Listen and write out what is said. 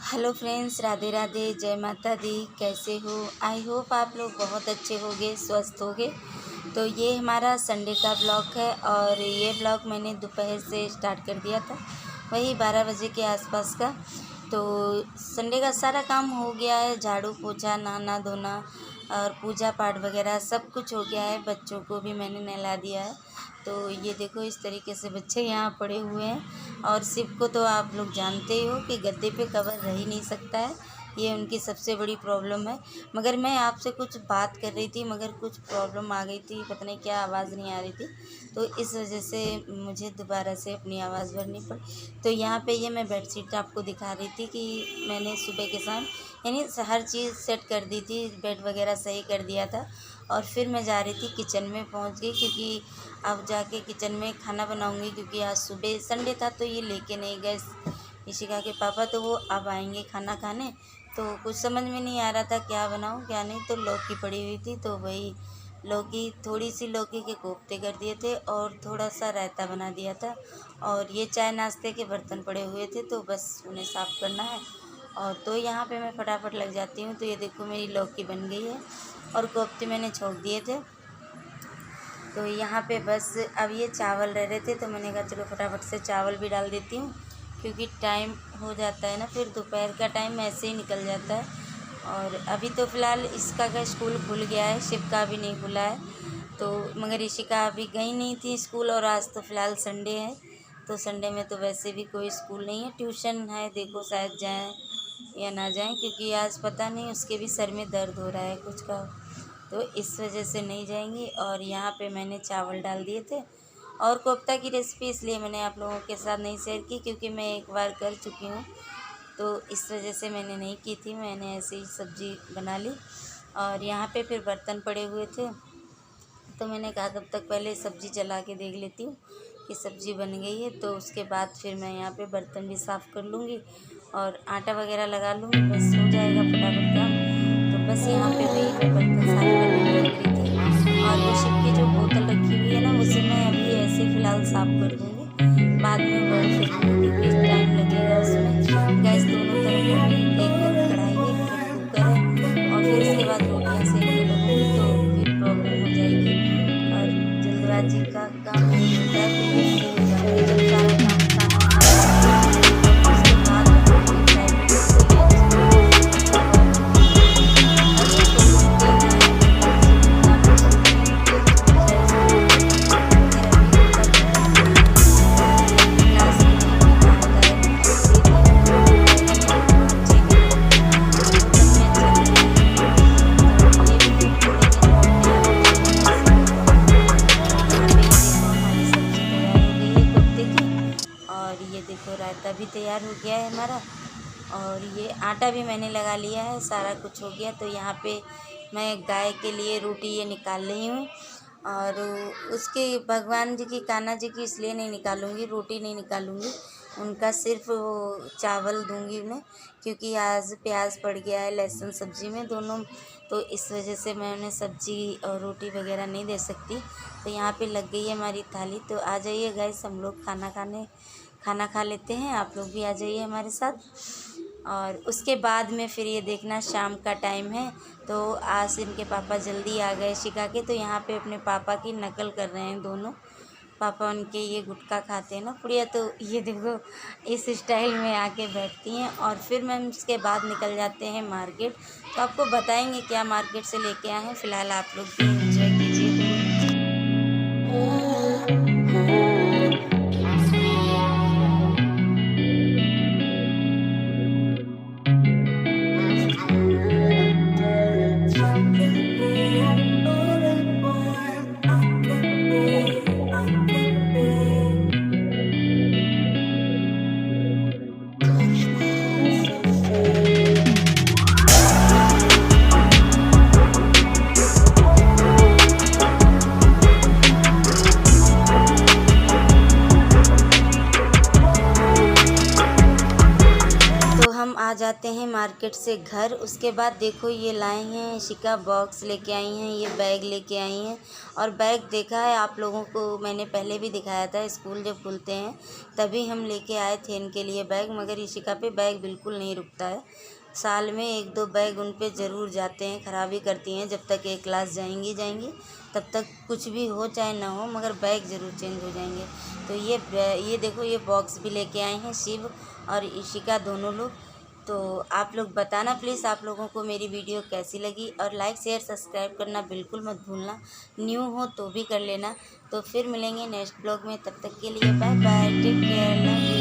Hello friends, Radhe Radhe, जय माता दी। कैसे हो? आई होप आप लोग बहुत अच्छे होंगे, स्वस्थ होंगे। तो ये हमारा संडे का ब्लॉग है और ये ब्लॉग मैंने दोपहर से स्टार्ट कर दिया था, वही 12 बजे के आसपास का। तो संडे का सारा काम हो गया है, झाड़ू पोछा, नहाना धोना और पूजा पाठ वगैरह सब कुछ हो गया है। बच्चों को भी मैंने नहला दिया है। तो ये देखो, इस तरीके से बच्चे यहाँ पड़े हुए हैं। और शिव को तो आप लोग जानते ही हो कि गद्दे पे कवर रह ही नहीं सकता है, ये उनकी सबसे बड़ी प्रॉब्लम है। मगर मैं आपसे कुछ बात कर रही थी, मगर कुछ प्रॉब्लम आ गई थी, पता नहीं क्या, आवाज़ नहीं आ रही थी। तो इस वजह से मुझे दोबारा से अपनी आवाज़ भरनी पड़ी। तो यहाँ पे ये मैं बेडशीट आपको दिखा रही थी कि मैंने सुबह के शाम यानी हर चीज़ सेट कर दी थी, बेड वगैरह सही कर दिया था। और फिर मैं जा रही थी किचन में, पहुँच गई, क्योंकि अब जाके किचन में खाना बनाऊंगी। क्योंकि आज सुबह संडे था तो ये लेके नहीं गए इशिका के पापा, तो वो अब आएंगे खाना खाने। तो कुछ समझ में नहीं आ रहा था क्या बनाऊं क्या नहीं। तो लौकी पड़ी हुई थी, तो वही लौकी, थोड़ी सी लौकी के कोफ्ते कर दिए थे और थोड़ा सा रायता बना दिया था। और ये चाय नाश्ते के बर्तन पड़े हुए थे, तो बस उन्हें साफ़ करना है। और तो यहाँ पे मैं फटाफट लग जाती हूँ। तो ये देखो, मेरी लौकी बन गई है और कोफ्ते मैंने छोंक दिए थे। तो यहाँ पे बस अब ये चावल रह रहे थे, तो मैंने कहा चलो फटाफट से चावल भी डाल देती हूँ, क्योंकि टाइम हो जाता है ना, फिर दोपहर का टाइम ऐसे ही निकल जाता है। और अभी तो फ़िलहाल इसका का स्कूल खुल गया है, शिव का अभी नहीं खुला है। तो मगर इशिका अभी गई नहीं थी स्कूल, और आज तो फ़िलहाल संडे है। तो संडे में तो वैसे भी कोई स्कूल नहीं है, ट्यूशन है। देखो शायद जाएँ या ना जाएँ, क्योंकि आज पता नहीं, उसके भी सर में दर्द हो रहा है कुछ का, तो इस वजह से नहीं जाएंगी। और यहाँ पे मैंने चावल डाल दिए थे। और कोफ्ता की रेसिपी इसलिए मैंने आप लोगों के साथ नहीं शेयर की, क्योंकि मैं एक बार कर चुकी हूँ, तो इस वजह से मैंने नहीं की थी। मैंने ऐसे ही सब्ज़ी बना ली। और यहाँ पे फिर बर्तन पड़े हुए थे, तो मैंने कहा तब तक पहले सब्ज़ी चला के देख लेती हूँ कि सब्ज़ी बन गई है। तो उसके बाद फिर मैं यहाँ पे बर्तन भी साफ़ कर लूँगी और आटा वगैरह लगा लूँगी, बस हो जाएगा फटाफट काम। तो बस यहाँ पे वही मैं बर्तन साफ़ करने में लग रही थी। और वो शिव की जो बोतल रखी हुई है ना, उसे मैं अभी ऐसे फ़िलहाल साफ़ कर दूँगी, बाद में बॉयल करूँगी, क्योंकि टाइम लगेगा उसमें। गैस दोनों तरफ हो गई, एक तरफ कढ़ाई है, एक तरफ कुकर है। और फिर इसके बाद रोटियाँ सेकने लगूँगी, तो फिर प्रॉब्लम हो जाएगी। और जल्दबाजी का काम नहीं होता है, फिर ये फ्री हो जाऊँगी जब सारा काम खाना वाना बना के, और उसके बाद बनाऊँगी चाय वीडियो। तो ये देखो, और तो उनके यहाँ जितना भी चलते हैं कि थोड़ी चाय ज़रूर पीते हैं। फिर अभी उनका दूसरा टाइम है, तो गिलास में नहीं पीना होता है, ऐसे ही नहीं पीना होता है, नहीं अच्छे नहीं लगते, बोतल में अच्छा लगता है। तो ये भी थोड़े दिन में अपने आप अच्छे होना सीख जाएंगे। और यहाँ पे ये देखो, हमारी सब्ज़ी तैयार हो गई है कोफ्ते की। और ये देखो, रायता भी तैयार हो गया है हमारा। और ये आटा भी मैंने लगा लिया है, सारा कुछ हो गया। तो यहाँ पे मैं गाय के लिए रोटी ये निकाल रही हूँ। और उसके भगवान जी की, कान्हा जी की इसलिए नहीं निकालूंगी, रोटी नहीं निकालूंगी, उनका सिर्फ वो चावल दूंगी उन्हें, क्योंकि आज प्याज पड़ गया है लहसुन सब्ज़ी में दोनों। तो इस वजह से मैं उन्हें सब्ज़ी और रोटी वगैरह नहीं दे सकती। तो यहाँ पे लग गई है हमारी थाली। तो आ जाइए गाइस, हम लोग खाना खा लेते हैं, आप लोग भी आ जाइए हमारे साथ। और उसके बाद में फिर ये देखना, शाम का टाइम है। तो आज इनके पापा जल्दी आ गए शिका के, तो यहाँ पे अपने पापा की नकल कर रहे हैं दोनों। पापा उनके ये गुटखा खाते हैं ना, पुड़िया, तो ये देखो इस स्टाइल में आके बैठती हैं। और फिर मैम इसके बाद निकल जाते हैं मार्केट। तो आपको बताएंगे क्या मार्केट से लेके आए हैं। फ़िलहाल आप लोग भी एंजॉय कीजिए। हम आ जाते हैं मार्केट से घर। उसके बाद देखो ये लाए हैं शिका, बॉक्स लेके आई हैं, ये बैग लेके आई हैं। और बैग देखा है आप लोगों को मैंने पहले भी दिखाया था, स्कूल जब खुलते हैं तभी हम लेके आए थे इनके लिए बैग। मगर इशिका पे बैग बिल्कुल नहीं रुकता है, साल में 1-2 बैग उन पे ज़रूर जाते हैं, ख़राबी करती हैं। जब तक एक क्लास जाएंगी तब तक कुछ भी हो चाहे ना हो, मगर बैग ज़रूर चेंज हो जाएंगे। तो ये देखो ये बॉक्स भी लेके आए हैं शिव और इशिका दोनों लोग। तो आप लोग बताना प्लीज़ आप लोगों को मेरी वीडियो कैसी लगी, और लाइक शेयर सब्सक्राइब करना बिल्कुल मत भूलना, न्यू हो तो भी कर लेना। तो फिर मिलेंगे नेक्स्ट ब्लॉग में, तब तक के लिए bye bye, take care, love you.